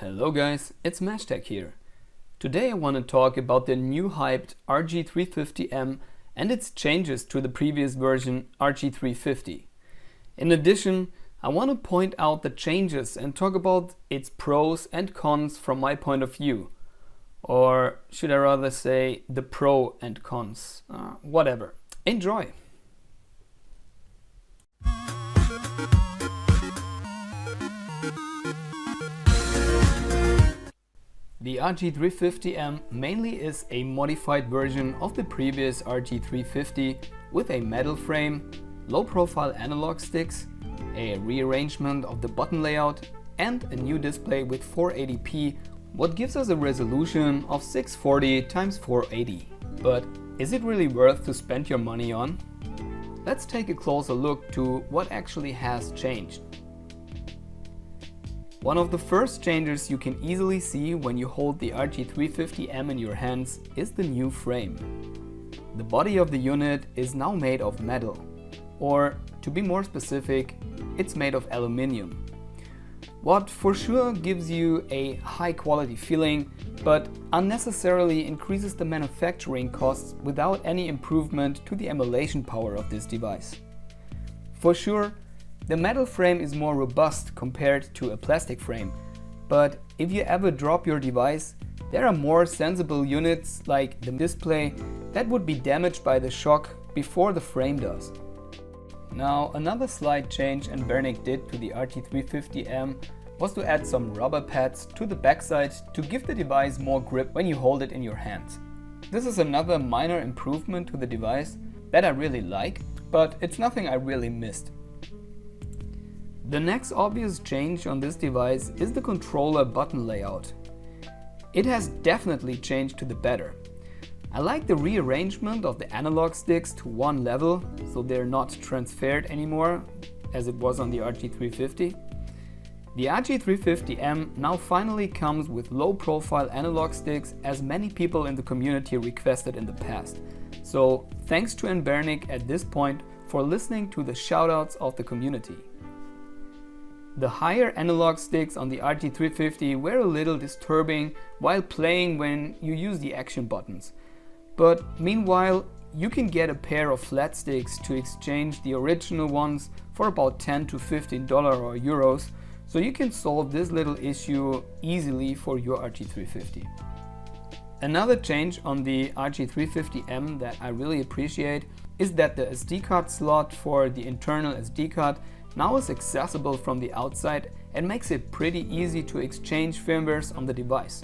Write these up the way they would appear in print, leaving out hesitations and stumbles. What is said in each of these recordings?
Hello guys, it's MashTec here. Today I want to talk about the new hyped RG350M and its changes to the previous version RG350. In addition, I want to point out the changes and talk about its pros and cons from my point of view. Or should I rather say the pro and cons? Whatever. Enjoy! The RG350M mainly is a modified version of the previous RG350 with a metal frame, low-profile analog sticks, a rearrangement of the button layout and a new display with 480p, what gives us a resolution of 640x480. But is it really worth to spend your money on? Let's take a closer look to what actually has changed. One of the first changes you can easily see when you hold the RG350M in your hands is the new frame. The body of the unit is now made of metal, or to be more specific, it's made of aluminium. What for sure gives you a high quality feeling, but unnecessarily increases the manufacturing costs without any improvement to the emulation power of this device. For sure, the metal frame is more robust compared to a plastic frame, but if you ever drop your device, there are more sensible units like the display that would be damaged by the shock before the frame does. Now, another slight change Enbernik did to the RG350M was to add some rubber pads to the backside to give the device more grip when you hold it in your hands. This is another minor improvement to the device that I really like, but it's nothing I really missed. The next obvious change on this device is the controller button layout. It has definitely changed to the better. I like the rearrangement of the analog sticks to one level, so they're not transferred anymore as it was on the RG350. The RG350M now finally comes with low-profile analog sticks as many people in the community requested in the past. So thanks to Enbernik at this point for listening to the shoutouts of the community. The higher analog sticks on the RG350 were a little disturbing while playing when you use the action buttons. But meanwhile, you can get a pair of flat sticks to exchange the original ones for about $10 to $15 or euros, so you can solve this little issue easily for your RG350. Another change on the RG350M that I really appreciate is that the SD card slot for the internal SD card now is accessible from the outside and makes it pretty easy to exchange firmwares on the device.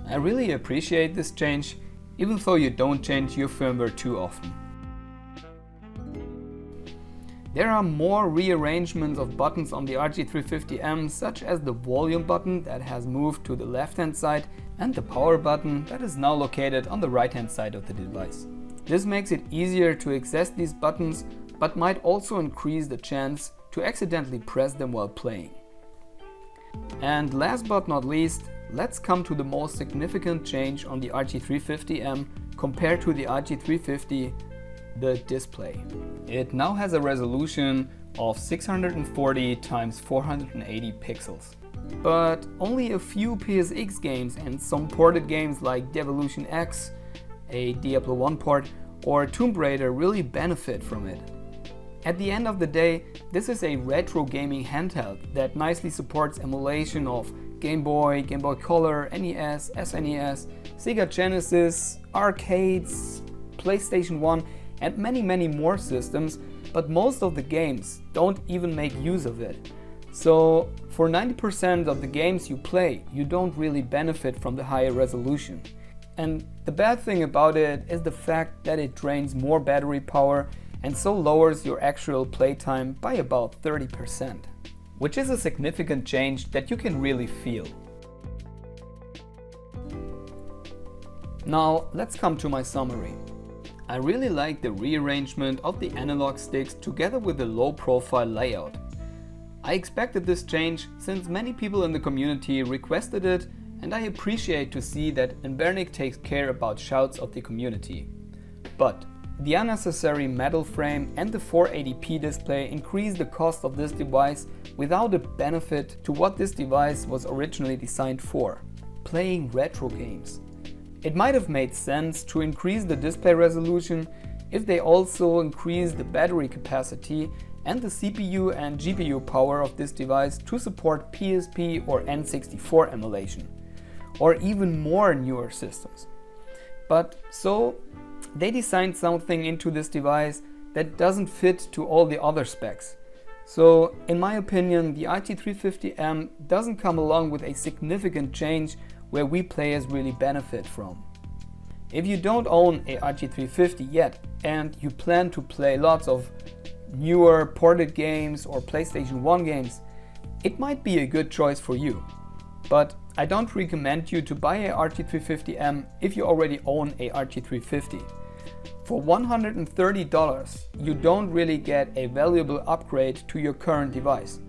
I really appreciate this change, even though you don't change your firmware too often. There are more rearrangements of buttons on the RG350M, such as the volume button that has moved to the left hand side and the power button that is now located on the right hand side of the device. This makes it easier to access these buttons, but might also increase the chance to accidentally press them while playing. And last but not least, let's come to the most significant change on the RG350M compared to the RG350, the display. It now has a resolution of 640x480 pixels. But only a few PSX games and some ported games like Devolution X, a Diablo 1 port, or Tomb Raider really benefit from it. At the end of the day, this is a retro gaming handheld that nicely supports emulation of Game Boy, Game Boy Color, NES, SNES, Sega Genesis, arcades, PlayStation 1 and many more systems, but most of the games don't even make use of it. So for 90% of the games you play, you don't really benefit from the higher resolution. And the bad thing about it is the fact that it drains more battery power and so lowers your actual playtime by about 30%, which is a significant change that you can really feel. Now let's come to my summary. I really like the rearrangement of the analog sticks together with the low profile layout. I expected this change since many people in the community requested it, and I appreciate to see that Enbernik takes care about shouts of the community. But the unnecessary metal frame and the 480p display increase the cost of this device without a benefit to what this device was originally designed for: playing retro games. It might have made sense to increase the display resolution if they also increase the battery capacity and the CPU and GPU power of this device to support PSP or N64 emulation, or even more newer systems. But so they designed something into this device that doesn't fit to all the other specs. So in my opinion, the RG350M doesn't come along with a significant change where we players really benefit from. If you don't own a RG350 yet and you plan to play lots of newer ported games or PlayStation 1 games, it might be a good choice for you. But I don't recommend you to buy a RG350M if you already own a RG350. For $130, you don't really get a valuable upgrade to your current device.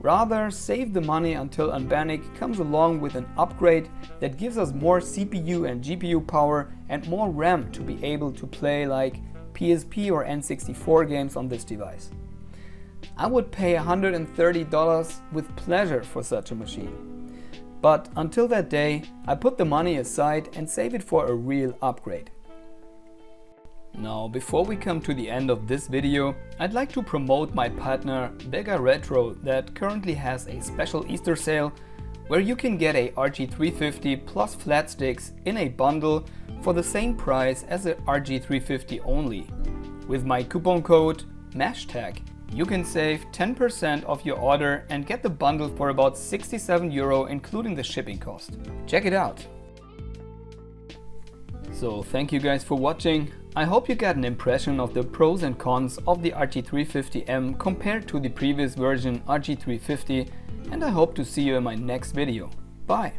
Rather, save the money until Unbanic comes along with an upgrade that gives us more CPU and GPU power and more RAM to be able to play like PSP or N64 games on this device. I would pay $130 with pleasure for such a machine. But until that day, I put the money aside and save it for a real upgrade. Now, before we come to the end of this video, I'd like to promote my partner Bega Retro that currently has a special Easter sale where you can get a RG350 plus flat sticks in a bundle for the same price as a RG350 only. With my coupon code MashTec, you can save 10% of your order and get the bundle for about €67 including the shipping cost. Check it out! So thank you guys for watching. I hope you got an impression of the pros and cons of the RG350M compared to the previous version RG350, and I hope to see you in my next video. Bye!